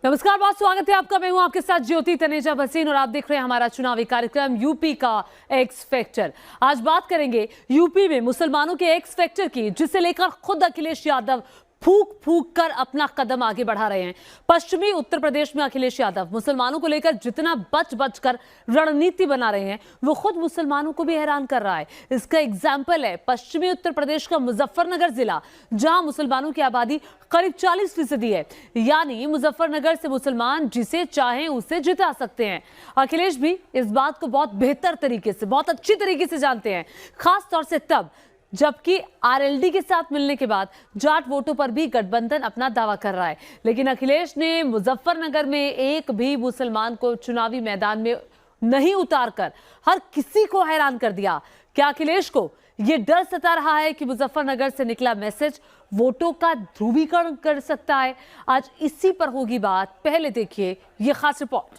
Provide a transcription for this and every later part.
नमस्कार, बहुत स्वागत है आपका। मैं हूं आपके साथ ज्योति तनेजा भसीन और आप देख रहे हैं हमारा चुनावी कार्यक्रम यूपी का एक्स फैक्टर। आज बात करेंगे यूपी में मुसलमानों के एक्स फैक्टर की, जिसे लेकर खुद अखिलेश यादव फूक फूक कर अपना कदम आगे बढ़ा रहे हैं। पश्चिमी उत्तर प्रदेश में अखिलेश यादव मुसलमानों को लेकर जितना बच बच कर रणनीति बना रहे हैं, वो खुद मुसलमानों को भी हैरान कर रहा है। इसका एग्जाम्पल है पश्चिमी उत्तर प्रदेश का मुजफ्फरनगर जिला, जहां मुसलमानों की आबादी करीब 40% है। यानी मुजफ्फरनगर से मुसलमान जिसे चाहें उसे जिता सकते हैं। अखिलेश भी इस बात को बहुत बेहतर तरीके से, बहुत अच्छी तरीके से जानते हैं, खास तौर से तब जबकि आरएलडी के साथ मिलने के बाद जाट वोटों पर भी गठबंधन अपना दावा कर रहा है। लेकिन अखिलेश ने मुजफ्फरनगर में एक भी मुसलमान को चुनावी मैदान में नहीं उतारकर हर किसी को हैरान कर दिया। क्या अखिलेश को यह डर सता रहा है कि मुजफ्फरनगर से निकला मैसेज वोटों का ध्रुवीकरण कर सकता है? आज इसी पर होगी बात। पहले देखिए यह खास रिपोर्ट।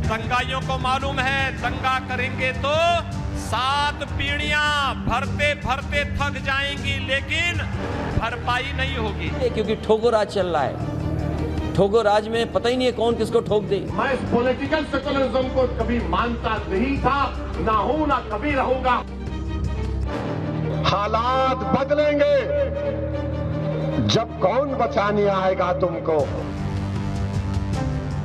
दंगाइयों को मालूम है दंगा करेंगे तो 7 पीढ़ियां भरते भरते थक जाएंगी, लेकिन भरपाई नहीं होगी। क्योंकि ठोको राज चल रहा है। ठोको राज में पता ही नहीं है कौन किसको ठोक दे। मैं इस पॉलिटिकल सेकुलरिज्म को कभी मानता नहीं था, ना हूं ना कभी रहूंगा। हालात बदलेंगे जब कौन बचाने आएगा तुमको।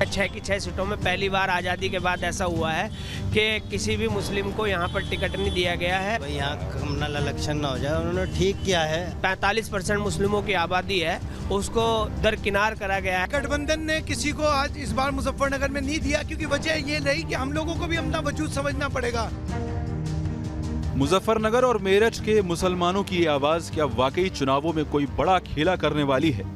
6 की 6 सीटों में पहली बार आज़ादी के बाद ऐसा हुआ है कि किसी भी मुस्लिम को यहाँ पर टिकट नहीं दिया गया है। यहाँ कम्युनल इलेक्शन ना हो जाए, उन्होंने ठीक किया है। 45% मुस्लिमों की आबादी है, उसको दरकिनार करा गया है। गठबंधन ने किसी को आज इस बार मुजफ्फरनगर में नहीं दिया, क्योंकि वजह ये रही कि हम लोगों को भी अपना वजूद समझना पड़ेगा। मुजफ्फरनगर और मेरठ के मुसलमानों की आवाज क्या वाकई चुनावों में कोई बड़ा खेला करने वाली है?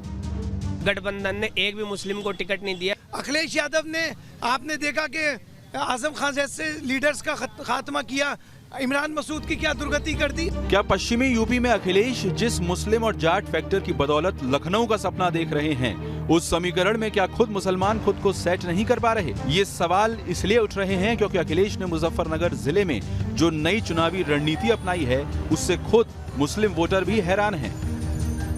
गठबंधन ने एक भी मुस्लिम को टिकट नहीं दिया। अखिलेश यादव ने, आपने देखा कि आजम खान जैसे लीडर्स का खात्मा किया, इमरान मसूद की क्या दुर्गति कर दी। क्या पश्चिमी यूपी में अखिलेश जिस मुस्लिम और जाट फैक्टर की बदौलत लखनऊ का सपना देख रहे हैं, उस समीकरण में क्या खुद मुसलमान खुद को सेट नहीं कर पा रहे? ये सवाल इसलिए उठ रहे हैं क्योंकि अखिलेश ने मुजफ्फरनगर जिले में जो नई चुनावी रणनीति अपनाई है, उससे खुद मुस्लिम वोटर भी हैरान हैं।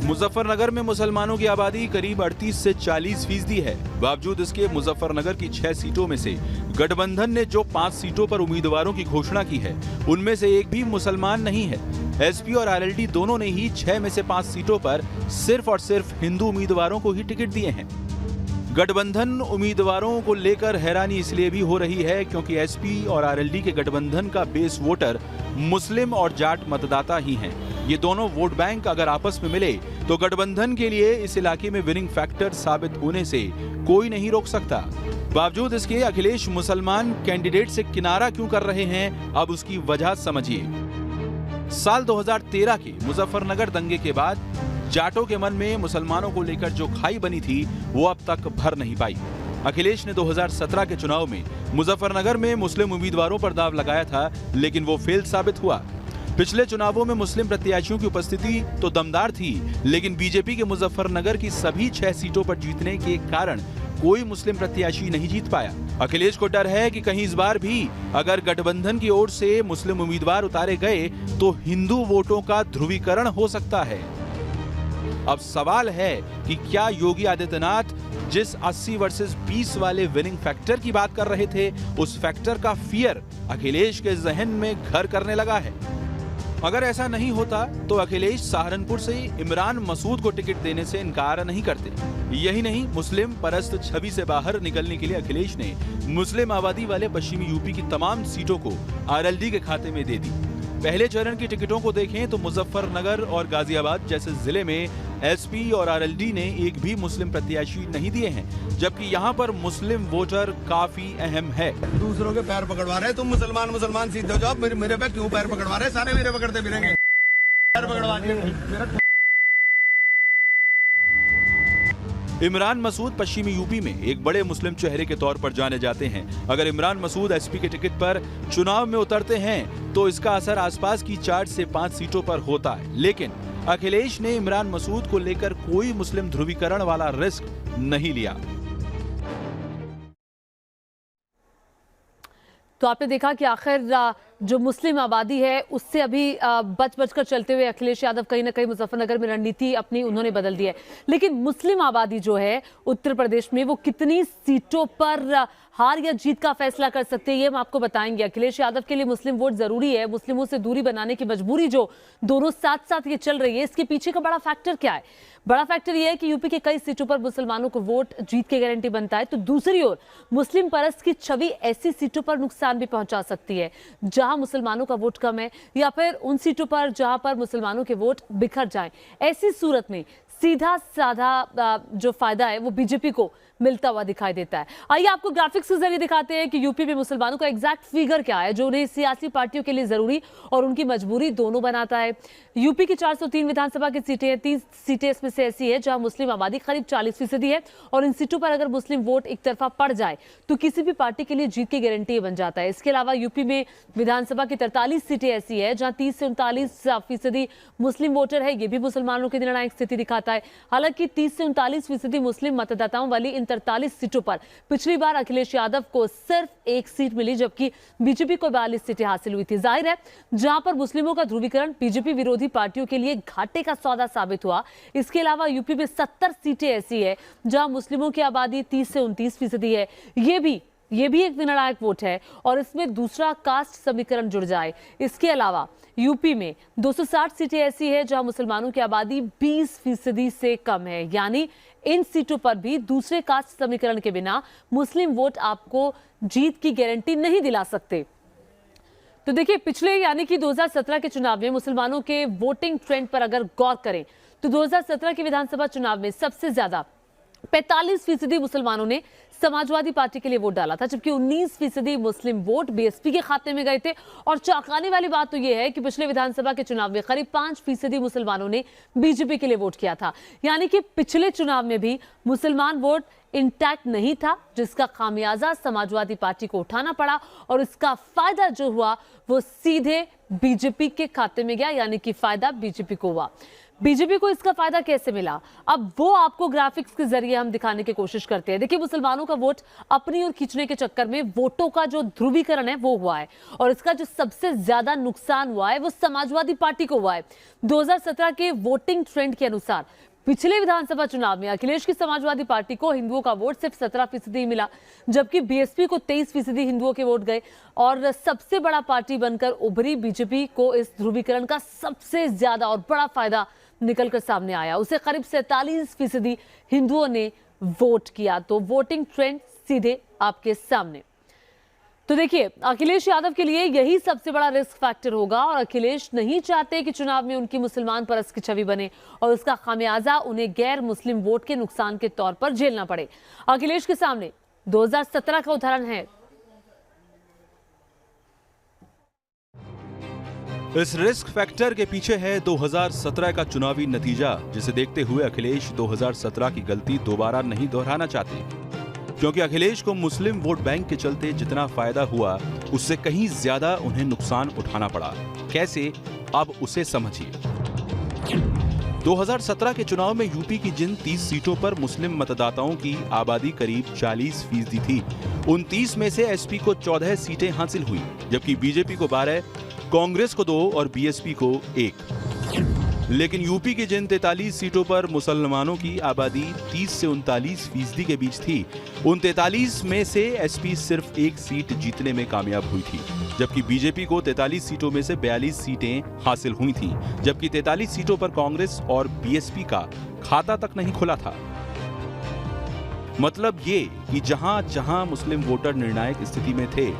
मुजफ्फरनगर में मुसलमानों की आबादी करीब 38 से 40% है। बावजूद इसके मुजफ्फरनगर की 6 सीटों में से गठबंधन ने जो 5 सीटों पर उम्मीदवारों की घोषणा की है, उनमें से एक भी मुसलमान नहीं है। एसपी और आरएलडी दोनों ने ही 6 में से 5 सीटों पर सिर्फ और सिर्फ हिंदू उम्मीदवारों को ही टिकट दिए हैं। गठबंधन उम्मीदवारों को लेकर हैरानी इसलिए भी हो रही है क्योंकि एसपी और आरएलडी के गठबंधन का बेस वोटर मुस्लिम और जाट मतदाता ही हैं। ये दोनों वोट बैंक अगर आपस में मिले तो गठबंधन के लिए इस इलाके में विनिंग फैक्टर साबित होने से कोई नहीं रोक सकता। बावजूद इसके अखिलेश मुसलमान कैंडिडेट से किनारा क्यों कर रहे हैं, अब उसकी वजह समझिए। साल 2013 के मुजफ्फरनगर दंगे के बाद जाटों के मन में मुसलमानों को लेकर जो खाई बनी थी, वो अब तक भर नहीं पाई। अखिलेश ने 2017 के चुनाव में मुजफ्फरनगर में मुस्लिम उम्मीदवारों पर दाव लगाया था, लेकिन वो फेल साबित हुआ। पिछले चुनावों में मुस्लिम प्रत्याशियों की उपस्थिति तो दमदार थी, लेकिन बीजेपी के मुजफ्फरनगर की सभी 6 सीटों पर जीतने के कारण कोई मुस्लिम प्रत्याशी नहीं जीत पाया। अखिलेश को डर है कि कहीं इस बार भी अगर गठबंधन की ओर से मुस्लिम उम्मीदवार उतारे गए तो हिंदू वोटों का ध्रुवीकरण हो सकता है। अब सवाल है कि क्या योगी आदित्यनाथ जिस 80 वर्सेस 20 वाले विनिंग फैक्टर की बात कर रहे थे, उस फैक्टर का फियर अखिलेश के जहन में घर करने लगा है? अगर ऐसा नहीं होता तो अखिलेश सहारनपुर से इमरान मसूद को टिकट देने से इनकार नहीं करते। यही नहीं, मुस्लिम परस्त छवि से बाहर निकलने के लिए अखिलेश ने मुस्लिम आबादी वाले पश्चिमी यूपी की तमाम सीटों को आरएलडी के खाते में दे दी। पहले चरण की टिकटों को देखें तो मुजफ्फरनगर और गाजियाबाद जैसे जिले में एसपी और आरएलडी ने एक भी मुस्लिम प्रत्याशी नहीं दिए हैं, जबकि यहाँ पर मुस्लिम वोटर काफी अहम है। दूसरों के पैर पकड़वा रहे, तुम मुसलमान सीधे हो जाओ, मेरे पे क्यों पैर पकड़वा रहे? सारे मेरे पकड़ते फिरेंगे, पैर पकड़वा दिए। इमरान मसूद पश्चिमी यूपी में एक बड़े मुस्लिम चेहरे के तौर पर जाने जाते हैं। अगर इमरान मसूद एसपी के टिकट पर चुनाव में उतरते हैं तो इसका असर आसपास की 4 से 5 सीटों पर होता है, लेकिन अखिलेश ने इमरान मसूद को लेकर कोई मुस्लिम ध्रुवीकरण वाला रिस्क नहीं लिया। तो आपने देखा कि आखिर जो मुस्लिम आबादी है उससे अभी बच बचकर चलते हुए अखिलेश यादव कहीं ना कहीं मुजफ्फरनगर में रणनीति अपनी उन्होंने बदल दी है। लेकिन मुस्लिम आबादी जो है उत्तर प्रदेश में वो कितनी सीटों पर हार या जीत का फैसला कर सकते हैं ये हम आपको बताएंगे। अखिलेश यादव के लिए मुस्लिम वोट जरूरी है, मुस्लिमों से दूरी बनाने की मजबूरी जो दोनों साथ साथ ये चल रही है, इसके पीछे का बड़ा फैक्टर क्या है? बड़ा फैक्टर यह है कि यूपी के कई सीटों पर मुसलमानों को वोट जीत की गारंटी बनता है, तो दूसरी ओर मुस्लिम परस्त की छवि ऐसी सीटों पर नुकसान भी पहुंचा सकती है जहां मुसलमानों का वोट कम है, या फिर उन सीटों पर जहां पर मुसलमानों के वोट बिखर जाएं। ऐसी सूरत में सीधा साधा जो फायदा है वो बीजेपी को मिलता हुआ दिखाई देता है। आइए आपको ग्राफिक्स के जरिए दिखाते हैं कि यूपी में मुसलमानों का एग्जैक्ट फिगर क्या है जो उन्हें सियासी पार्टियों के लिए जरूरी और उनकी मजबूरी दोनों बनाता है। यूपी की 403 विधानसभा की सीटें हैं, 30 सीटें इसमें से ऐसी है जहां मुस्लिम आबादी करीब 40% है और इन सीटों पर अगर मुस्लिम वोट एक तरफा पड़ जाए तो किसी भी पार्टी के लिए जीत की गारंटी बन जाता है। इसके अलावा यूपी में विधानसभा की 43 सीटें ऐसी है जहां 30 से 39% मुस्लिम वोटर है, ये भी मुसलमानों की निर्णायक स्थिति दिखाता है। हालांकि 30 से 39% मुस्लिम मतदाताओं वाली इन 43 सीटों पर पिछली बार अखिलेश यादव को सिर्फ एक सीट मिली, जबकि बीजेपी को 42 सीटें हासिल हुई थी। जाहिर है जहां पर मुस्लिमों का ध्रुवीकरण बीजेपी विरोधी पार्टियों के लिए घाटे का सौदा साबित हुआ। इसके अलावा यूपी में 70 सीटें ऐसी है जहां मुस्लिमों की आबादी 30 से 29% है, ये भी एक निर्णायक वोट है और इसमें दूसरा कास्ट समीकरण जुड़ जाए। इसके अलावा यूपी में 260 सीटें ऐसी है जहां मुसलमानों की आबादी 20% से कम है, यानी इन सीटों पर भी दूसरे कास्ट समीकरण के बिना मुस्लिम वोट आपको जीत की गारंटी नहीं दिला सकते। तो देखिए पिछले यानी कि 2017 के चुनाव में मुसलमानों के वोटिंग ट्रेंड पर अगर गौर करें तो 2017 के विधानसभा चुनाव में सबसे ज्यादा 45% मुसलमानों ने समाजवादी पार्टी के लिए वोट डाला था, जबकि 19% मुस्लिम वोट बीएसपी के खाते में गए थे। और चौंकाने वाली बात तो यह है कि पिछले विधानसभा के चुनाव में करीब 5% मुसलमानों ने बीजेपी के लिए वोट किया था, यानी कि पिछले चुनाव में भी मुसलमान वोट इंटैक्ट नहीं था, जिसका खामियाजा समाजवादी पार्टी को उठाना पड़ा और इसका फायदा जो हुआ वो सीधे बीजेपी के खाते में गया, यानी कि फायदा बीजेपी को हुआ। बीजेपी को इसका फायदा कैसे मिला, अब वो आपको ग्राफिक्स के जरिए हम दिखाने की कोशिश करते हैं। देखिए मुसलमानों का वोट अपनी ओर खींचने के चक्कर में वोटों का जो ध्रुवीकरण है वो हुआ है और इसका जो सबसे ज्यादा नुकसान हुआ है वो समाजवादी पार्टी को हुआ है। 2017 के वोटिंग ट्रेंड के अनुसार पिछले विधानसभा चुनाव में अखिलेश की समाजवादी पार्टी को हिंदुओं का वोट सिर्फ 17% ही मिला, जबकि बीएसपी को 23% हिंदुओं के वोट गए और सबसे बड़ा पार्टी बनकर उभरी बीजेपी को इस ध्रुवीकरण का सबसे ज्यादा और बड़ा फायदा निकलकर सामने आया। उसे करीब 47% हिंदुओं ने वोट किया। तो वोटिंग ट्रेंड सीधे आपके सामने। तो देखिए अखिलेश यादव के लिए यही सबसे बड़ा रिस्क फैक्टर होगा और अखिलेश नहीं चाहते कि चुनाव में उनकी मुसलमान परस्त की छवि बने और उसका खामियाजा उन्हें गैर मुस्लिम वोट के नुकसान के तौर पर झेलना पड़े। अखिलेश के सामने 2017 का उदाहरण है। इस रिस्क फैक्टर के पीछे है 2017 का चुनावी नतीजा, जिसे देखते हुए अखिलेश 2017 की गलती दोबारा नहीं दोहराना चाहते, क्योंकि अखिलेश को मुस्लिम वोट बैंक के चलते जितना फायदा हुआ उससे कहीं ज्यादा उन्हें नुकसान उठाना पड़ा। कैसे, अब उसे समझिए। 2017 के चुनाव में यूपी की जिन 30 सीटों पर मुस्लिम मतदाताओं की आबादी करीब 40% थी, उन 30 में से एसपी को 14 सीटें हासिल हुई, जबकि बीजेपी को 12, कांग्रेस को 2 और बीएसपी को 1। लेकिन यूपी की जिन 43 सीटों पर मुसलमानों की आबादी 30 से 39% के बीच थी, उन 43 में से एसपी सिर्फ 1 सीट जीतने में कामयाब हुई थी, जबकि बीजेपी को 43 सीटों में से 42 सीटें हासिल हुई थीं, जबकि 43 सीटों पर कांग्रेस और बीएसपी का खाता तक नहीं खुला था। मतलब ये कि जहां जहां मुस्लिम वोटर निर्णायक स्थिति में थे,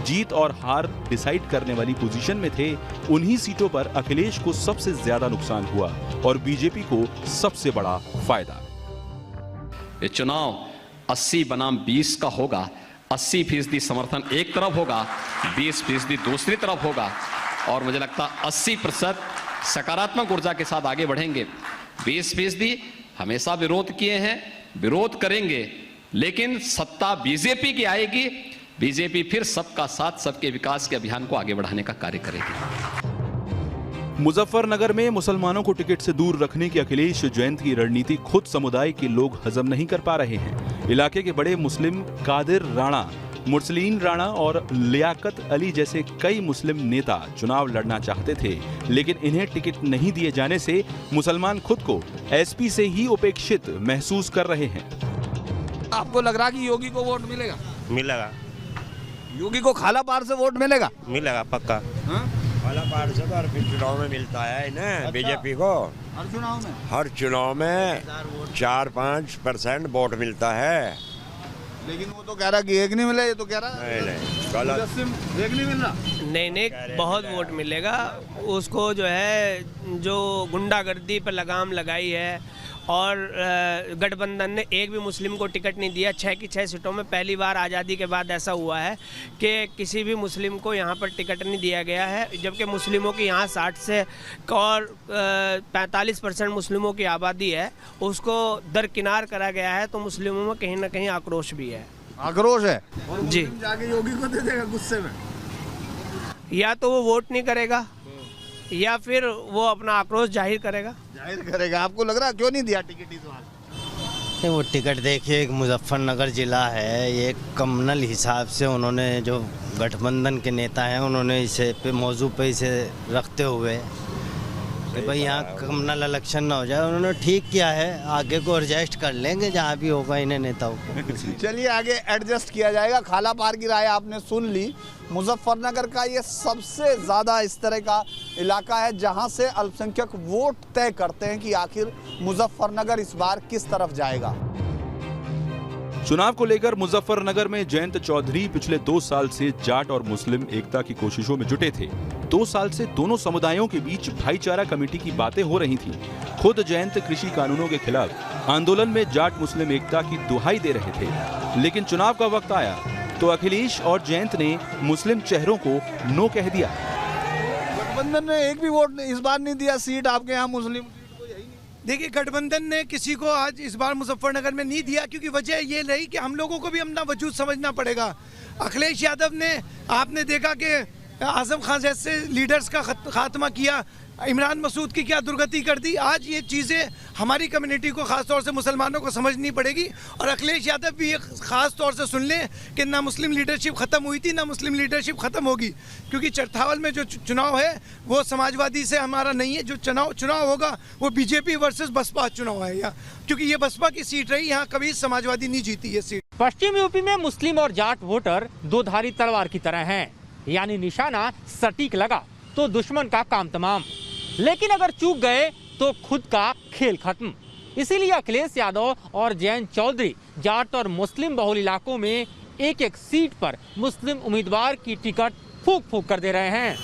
जीत और हार डिसाइड करने वाली पोजीशन में थे, उन्हीं सीटों पर अखिलेश को सबसे ज्यादा नुकसान हुआ और बीजेपी को सबसे बड़ा फायदा। ये चुनाव 80 बनाम 20 का होगा। 80% समर्थन एक तरफ होगा, 20% दूसरी तरफ होगा और मुझे लगता 80% सकारात्मक ऊर्जा के साथ आगे बढ़ेंगे। 20% हमेशा विरोध किए हैं, विरोध करेंगे, लेकिन सत्ता बीजेपी की आएगी। बीजेपी फिर सबका साथ, सबके विकास के अभियान को आगे बढ़ाने का कार्य करेगी। मुजफ्फरनगर में मुसलमानों को टिकट से दूर रखने की अखिलेश जयंत की रणनीति खुद समुदाय के लोग हजम नहीं कर पा रहे हैं। इलाके के बड़े मुस्लिम कादिर राणा मुरसलीन राणा और लियाकत अली जैसे कई मुस्लिम नेता चुनाव लड़ना चाहते थे, लेकिन इन्हें टिकट नहीं दिए जाने से मुसलमान खुद को एसपी से ही उपेक्षित महसूस कर रहे हैं। आपको लग रहा कि योगी को वोट मिलेगा? मिलेगा। योगी को खाला पार से वोट मिलेगा? मिलेगा पक्का। खाला पार से तो हर चुनाव में मिलता है ना बीजेपी को। हर चुनाव में? हर चुनाव में 4-5% वोट मिलता है। लेकिन वो तो कह रहा कि एक नहीं मिला, ये तो कह रहा नहीं गलत। एक नहीं मिल रहा। नहीं बहुत वोट मिलेगा उसको। जो है जो गुंडागर्दी पर लगाम लगाई है और गठबंधन ने एक भी मुस्लिम को टिकट नहीं दिया। 6 की 6 सीटों में पहली बार आज़ादी के बाद ऐसा हुआ है कि किसी भी मुस्लिम को यहाँ पर टिकट नहीं दिया गया है, जबकि मुस्लिमों की यहाँ 60 से और 45% मुस्लिमों की आबादी है, उसको दरकिनार करा गया है। तो मुस्लिमों में कहीं ना कहीं आक्रोश भी है। आक्रोश है जी। जाके योगी को दे देगा गुस्से में, या तो वो वोट नहीं करेगा या फिर वो अपना आक्रोश जाहिर करेगा। आपको लग रहा क्यों नहीं दिया टिकट इस बार? वो टिकट देखिए, एक मुजफ्फरनगर जिला है, ये कम्युनल हिसाब से उन्होंने जो गठबंधन के नेता हैं उन्होंने इसे पे मौजू पे इसे रखते हुए कि भाई यहाँ कम्युनल इलेक्शन ना हो जाए, उन्होंने ठीक किया है। आगे को एडजस्ट कर लेंगे जहाँ भी होगा इन्हें नेताओं को। चलिए आगे एडजस्ट किया जाएगा। खाला पार की राय आपने सुन ली। मुजफ्फरनगर का ये सबसे ज़्यादा इस तरह का इलाका है जहां से अल्पसंख्यक वोट तय करते हैं कि आखिर मुजफ्फरनगर इस बार किस तरफ जाएगा। चुनाव को लेकर मुजफ्फरनगर में जयंत चौधरी पिछले 2 साल से जाट और मुस्लिम एकता की कोशिशों में जुटे थे। 2 साल से दोनों समुदायों के बीच भाईचारा कमेटी की बातें हो रही थीं। खुद जयंत कृषि कानूनों के खिलाफ आंदोलन में जाट मुस्लिम एकता की दुहाई दे रहे थे, लेकिन चुनाव का वक्त आया तो अखिलेश और जयंत ने मुस्लिम चेहरों को नो कह दिया। गठबंधन ने एक भी वोट इस बार नहीं दिया सीट आपके यहाँ मुस्लिम। देखिए, गठबंधन ने किसी को आज इस बार मुजफ्फरनगर में नहीं दिया, क्योंकि वजह ये रही कि हम लोगों को भी अपना वजूद समझना पड़ेगा। अखिलेश यादव ने, आपने देखा कि आजम खान जैसे लीडर्स का खात्मा किया, इमरान मसूद की क्या दुर्गति कर दी। आज ये चीज़ें हमारी कम्युनिटी को, ख़ास तौर से मुसलमानों को समझनी पड़ेगी। और अखिलेश यादव भी एक ख़ास तौर से सुन लें कि ना मुस्लिम लीडरशिप ख़त्म हुई थी, ना मुस्लिम लीडरशिप ख़त्म होगी, क्योंकि चरथावल में जो चुनाव है वो समाजवादी से हमारा नहीं है। जो चुनाव होगा वो बीजेपी वर्सेस बसपा चुनाव है यहाँ, क्योंकि ये बसपा की सीट रही, यहाँ कभी समाजवादी नहीं जीती ये सीट। पश्चिम यूपी में मुस्लिम और जाट वोटर दो धारी तलवार की तरह हैं, यानी निशाना सटीक लगा तो दुश्मन का काम तमाम, लेकिन अगर चूक गए तो खुद का खेल खत्म। इसीलिए अखिलेश यादव और जयंत चौधरी जाट और मुस्लिम बहुल इलाकों में एक एक सीट पर मुस्लिम उम्मीदवार की टिकट फूंक फूंक कर दे रहे हैं।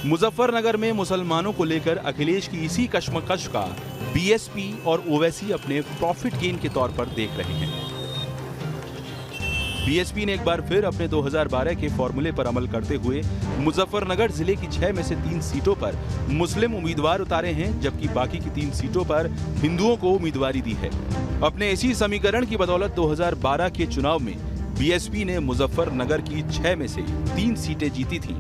मुजफ्फरनगर में मुसलमानों को लेकर अखिलेश की इसी कश्मकश का बीएसपी और ओवैसी अपने प्रॉफिट गेन के तौर पर देख रहे हैं। बीएसपी ने एक बार फिर अपने 2012 के फॉर्मूले पर अमल करते हुए मुजफ्फरनगर जिले की 6 में से 3 सीटों पर मुस्लिम उम्मीदवार उतारे हैं, जबकि बाकी की 3 सीटों पर हिंदुओं को उम्मीदवारी दी है। अपने इसी समीकरण की बदौलत 2012 के चुनाव में बीएसपी ने मुजफ्फरनगर की 6 में से 3 सीटें जीती थीं।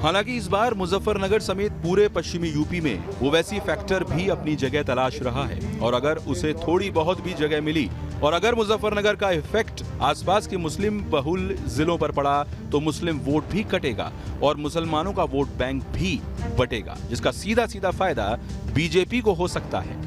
हालांकि इस बार मुजफ्फरनगर समेत पूरे पश्चिमी यूपी में ओवैसी फैक्टर भी अपनी जगह तलाश रहा है, और अगर उसे थोड़ी बहुत भी जगह मिली और अगर मुजफ्फरनगर का इफेक्ट आसपास के मुस्लिम बहुल जिलों पर पड़ा तो मुस्लिम वोट भी कटेगा और मुसलमानों का वोट बैंक भी बटेगा, जिसका सीधा सीधा फायदा बीजेपी को हो सकता है।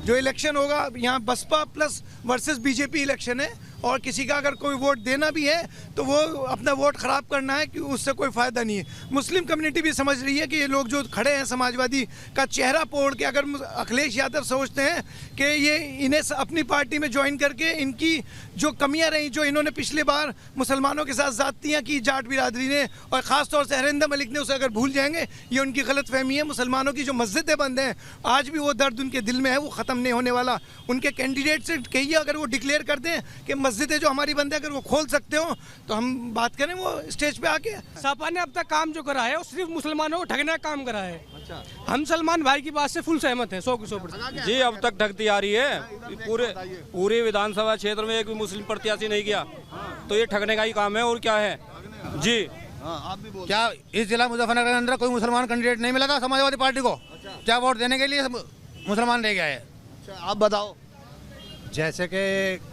जो इलेक्शन होगा यहाँ Baspa plus versus BJP election है, और किसी का अगर कोई वोट देना भी है तो वो अपना वोट खराब करना है, कि उससे कोई फायदा नहीं है। मुस्लिम कम्युनिटी भी समझ रही है कि ये लोग जो खड़े हैं समाजवादी का चेहरा पोड़ के, अगर अखिलेश यादव सोचते हैं कि ये इन्हें अपनी पार्टी में ज्वाइन करके इनकी जो कमियां रही, जो इन्होंने पिछले बार मुसलमानों के साथ ज़्यादतियाँ की जाट बिरादरी ने और ख़ास तौर से हरिंदर मलिक ने, उसे अगर भूल जाएंगे, ये उनकी गलत फहमी है। मुसलमानों की जो मस्जिदें बंद हैं आज भी वो दर्द उनके दिल में है, वो ख़त्म नहीं होने वाला। उनके कैंडिडेट से कहिए अगर वो डिक्लेयर कर दें कि मस्जिदें जो हमारी बंद है अगर वो खोल सकते हो तो हम बात करें वो स्टेज पे आके। सपा ने अब तक काम जो करा है वो सिर्फ मुसलमानों को ठगने का काम करा है। अच्छा। हम सलमान भाई की बात से फुल सहमत हैं 100% जी। अब तक ठगती आ रही है, पूरे विधानसभा क्षेत्र में एक भी मुस्लिम प्रत्याशी नहीं किया, तो ये ठगने का ही काम है और क्या है जी। आप भी बोल। क्या इस जिला मुजफ्फरनगर के अंदर कोई मुसलमान कैंडिडेट नहीं मिला था समाजवादी पार्टी को? क्या वोट देने के लिए मुसलमान रह गया है? आप बताओ। जैसे कि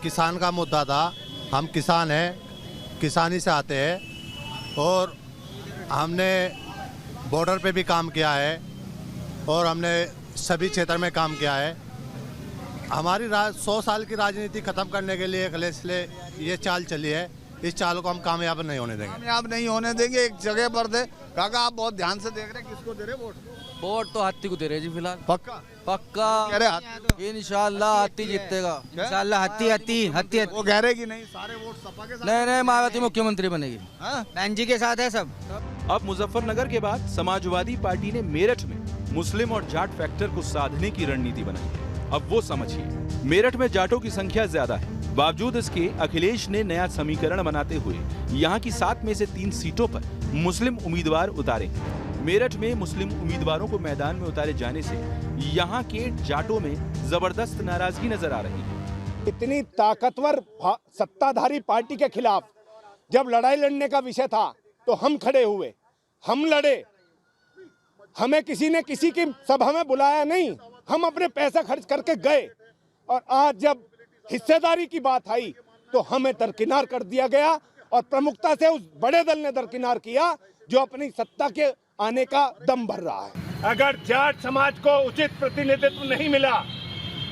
किसान का मुद्दा था, हम किसान हैं, किसानी से आते हैं और हमने बॉर्डर पे भी काम किया है और हमने सभी क्षेत्र में काम किया है। हमारी 100 साल की राजनीति खत्म करने के लिए अखिलेश ने ये चाल चली है, इस चाल को हम कामयाब नहीं होने देंगे। कामयाब नहीं होने देंगे। एक जगह पर दे काका, आप बहुत ध्यान से देख रहे हैं, किसको दे रहे वोट? वोट तो हाथी को दे रहे जी फिलहाल। पक्का पक्का कह रहे इंशाल्लाह हाथी जीतेगा। इंशाल्लाह हाथी। वो कह रहे कि नहीं सारे वोट सपा के साथ? नहीं, मायावती मुख्यमंत्री बनेगी। बहन जी के साथ है सब। अब मुजफ्फरनगर के बाद समाजवादी पार्टी ने मेरठ में मुस्लिम और जाट फैक्टर को साधने की रणनीति बनाई है। अब वो समझिए, मेरठ में जाटों की संख्या ज्यादा है, बावजूद इसके अखिलेश ने नया समीकरण बनाते हुए यहाँ की 7 में से 3 सीटों पर मुस्लिम उम्मीदवार उतारे। मेरठ में मुस्लिम उम्मीदवारों को मैदान में उतारे जाने से यहाँ के जाटों में जबरदस्त नाराजगी नजर आ रही है। इतनी ताकतवर सत्ताधारी पार्टी के खिलाफ जब लड़ाई लड़ने का विषय था तो हम खड़े हुए, हम लड़े। हमें किसी ने किसी की सभा में बुलाया नहीं, हम अपने पैसा खर्च करके गए। और आज जब हिस्सेदारी की बात आई तो हमें दरकिनार कर दिया गया और प्रमुखता से उस बड़े दल ने दरकिनार किया जो अपनी सत्ता के आने का दम भर रहा है। अगर जाट समाज को उचित प्रतिनिधित्व नहीं मिला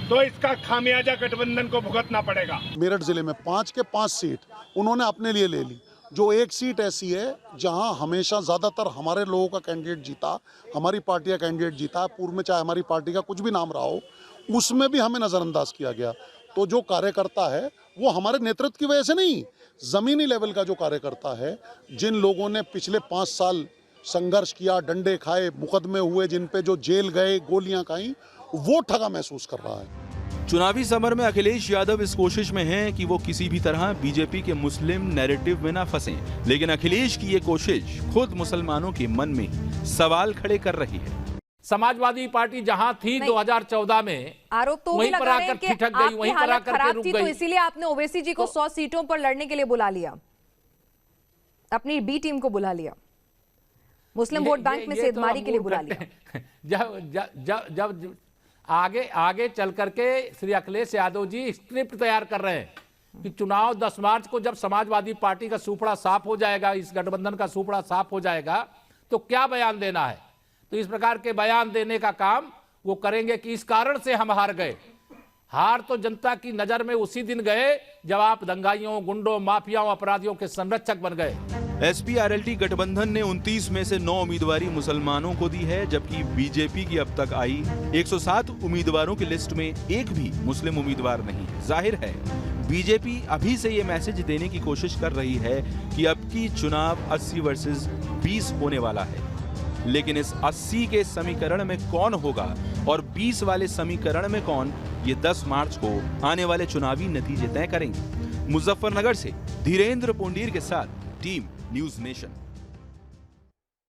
तो इसका खामियाजा गठबंधन को भुगतना पड़ेगा। मेरठ जिले में 5 के 5 सीट उन्होंने अपने लिए ले ली। जो एक सीट ऐसी है जहां हमेशा ज्यादातर हमारे लोगों का कैंडिडेट जीता, हमारी पार्टी का कैंडिडेट जीता, पूर्व में चाहे हमारी पार्टी का कुछ भी नाम रहा हो, उसमें भी हमें नजरअंदाज किया गया। तो जो कार्यकर्ता है वो हमारे नेतृत्व की वजह से नहीं, जमीनी लेवल का जो कार्यकर्ता है, जिन लोगों ने पिछले 5 साल संघर्ष किया, डंडे खाए, मुकदमे हुए, जिन पे जो जेल गए, गोलियां खाई, वो ठगा महसूस कर रहा है। चुनावी समर में अखिलेश यादव इस कोशिश में हैं कि वो किसी भी तरह बीजेपी के मुस्लिम नैरेटिव में ना फंसें, लेकिन अखिलेश की ये कोशिश खुद मुसलमानों के मन में सवाल खड़े कर रही है। समाजवादी पार्टी जहां थी 2014 में, आरोप तो वहीं पर आकर ठिठक गई, वहीं पर आकर के रुक गई। तो इसीलिए आपने ओवैसी जी को 100 सीटों पर लड़ने के लिए बुला लिया, अपनी बी टीम को बुला लिया, मुस्लिम वोट बैंक में सेधमारी के लिए बुला लिया। जब आगे चल करके श्री अखिलेश यादव जी स्क्रिप्ट तैयार कर रहे हैं कि चुनाव 10 मार्च को जब समाजवादी पार्टी का सूपड़ा साफ हो जाएगा, इस गठबंधन का सूपड़ा साफ हो जाएगा, तो क्या बयान देना है। तो इस प्रकार के बयान देने का काम वो करेंगे कि इस कारण से हम हार गए। हार तो जनता की नजर में उसी दिन गए जब आप दंगाइयों, गुंडों, माफियाओं, अपराधियों के संरक्षक बन गए। एसपी-आरएलटी गठबंधन ने 29 में से 9 उम्मीदवारी मुसलमानों को दी है, जबकि बीजेपी की अब तक आई 107 उम्मीदवारों की लिस्ट में एक भी मुस्लिम उम्मीदवार नहीं। जाहिर है बीजेपी अभी से ये मैसेज देने की कोशिश कर रही है कि अब की चुनाव 80 वर्सेस 20 होने वाला है, लेकिन इस 80 के समीकरण में कौन होगा और 20 वाले समीकरण में कौन, ये 10 मार्च को आने वाले चुनावी नतीजे तय करेंगे। मुजफ्फरनगर से धीरेन्द्र पुंडीर के साथ टीम न्यूज़ नेशन।